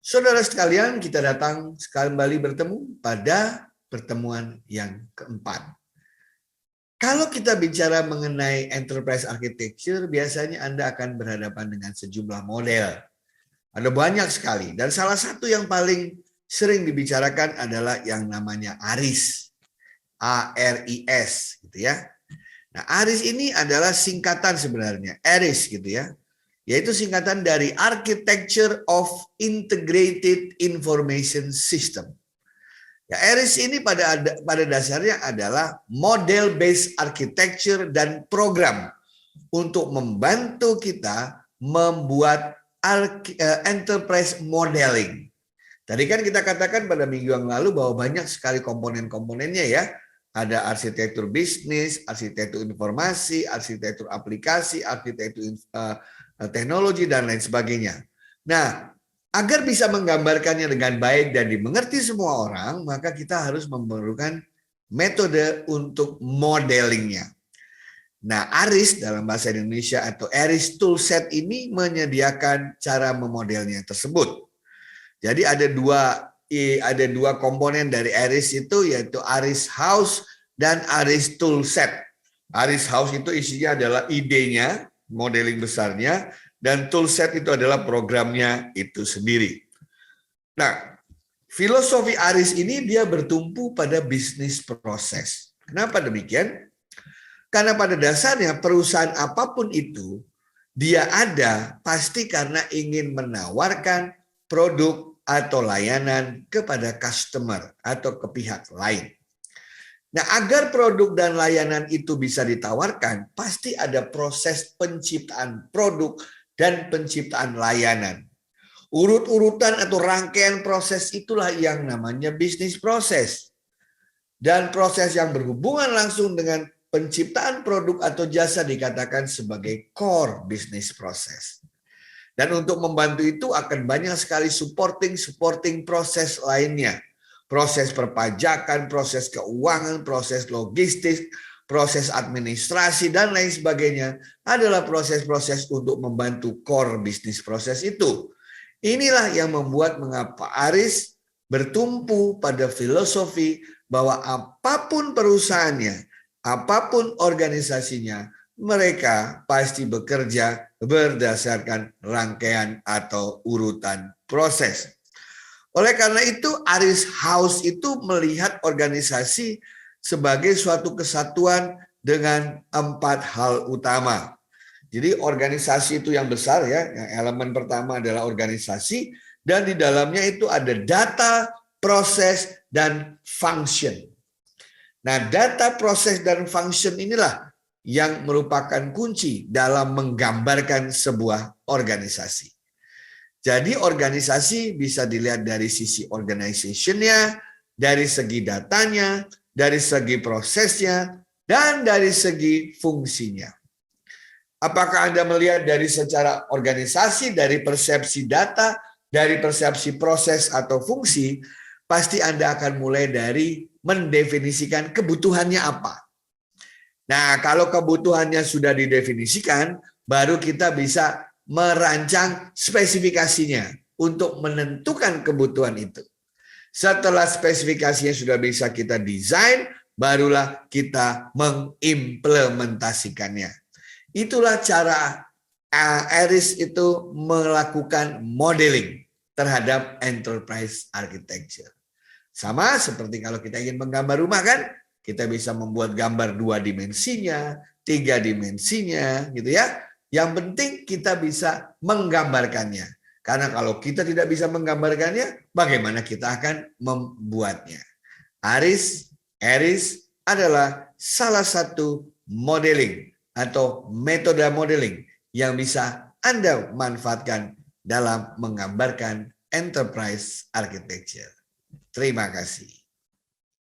Saudara sekalian, kita datang kembali bertemu pada pertemuan yang keempat. Kalau kita bicara mengenai enterprise architecture, biasanya Anda akan berhadapan dengan sejumlah model. Ada banyak sekali, dan salah satu yang paling sering dibicarakan adalah yang namanya ARIS. ARIS, gitu ya. Nah, ARIS ini adalah singkatan sebenarnya, ARIS gitu ya. Yaitu singkatan dari Architecture of Integrated Information System. Ya, ARIS ini pada dasarnya adalah model based architecture dan program untuk membantu kita membuat enterprise modeling. Tadi kan kita katakan pada minggu yang lalu bahwa banyak sekali komponen-komponennya ya. Ada arsitektur bisnis, arsitektur informasi, arsitektur aplikasi, arsitektur teknologi, dan lain sebagainya. Nah, agar bisa menggambarkannya dengan baik dan dimengerti semua orang, maka kita harus memerlukan metode untuk modelingnya. Nah, ARIS dalam bahasa Indonesia atau ARIS Toolset ini menyediakan cara memodelnya tersebut. Jadi ada dua komponen dari ARIS itu, yaitu ARIS House dan ARIS Toolset. ARIS House itu isinya adalah idenya, modeling besarnya, dan toolset itu adalah programnya itu sendiri. Nah, filosofi ARIS ini dia bertumpu pada bisnis proses. Kenapa demikian? Karena pada dasarnya perusahaan apapun itu, dia ada pasti karena ingin menawarkan produk atau layanan kepada customer atau ke pihak lain. Nah, agar produk dan layanan itu bisa ditawarkan, pasti ada proses penciptaan produk dan penciptaan layanan. Urut-urutan atau rangkaian proses itulah yang namanya bisnis proses. Dan proses yang berhubungan langsung dengan penciptaan produk atau jasa dikatakan sebagai core business process. Dan untuk membantu itu akan banyak sekali supporting proses lainnya. Proses perpajakan, proses keuangan, proses logistik, proses administrasi, dan lain sebagainya adalah proses-proses untuk membantu core business proses itu. Inilah yang membuat mengapa ARIS bertumpu pada filosofi bahwa apapun perusahaannya, apapun organisasinya, mereka pasti bekerja berdasarkan rangkaian atau urutan proses. Oleh karena itu, ARIS House itu melihat organisasi sebagai suatu kesatuan dengan 4 hal utama. Jadi organisasi itu yang besar ya, yang elemen pertama adalah organisasi, dan di dalamnya itu ada data, proses, dan function. Nah, data, proses, dan function inilah yang merupakan kunci dalam menggambarkan sebuah organisasi. Jadi organisasi bisa dilihat dari sisi organization-nya, dari segi datanya, dari segi prosesnya, dan dari segi fungsinya. Apakah Anda melihat dari secara organisasi, dari persepsi data, dari persepsi proses atau fungsi, pasti Anda akan mulai dari mendefinisikan kebutuhannya apa. Nah, kalau kebutuhannya sudah didefinisikan, baru kita bisa merancang spesifikasinya untuk menentukan kebutuhan itu. Setelah spesifikasinya sudah bisa kita desain, barulah kita mengimplementasikannya. Itulah cara ARIS itu melakukan modeling terhadap enterprise architecture. Sama seperti kalau kita ingin menggambar rumah kan, kita bisa membuat gambar 2 dimensinya, 3 dimensinya, gitu ya. Yang penting kita bisa menggambarkannya. Karena kalau kita tidak bisa menggambarkannya, bagaimana kita akan membuatnya? ARIS adalah salah satu modeling atau metode modeling yang bisa Anda manfaatkan dalam menggambarkan enterprise architecture. Terima kasih.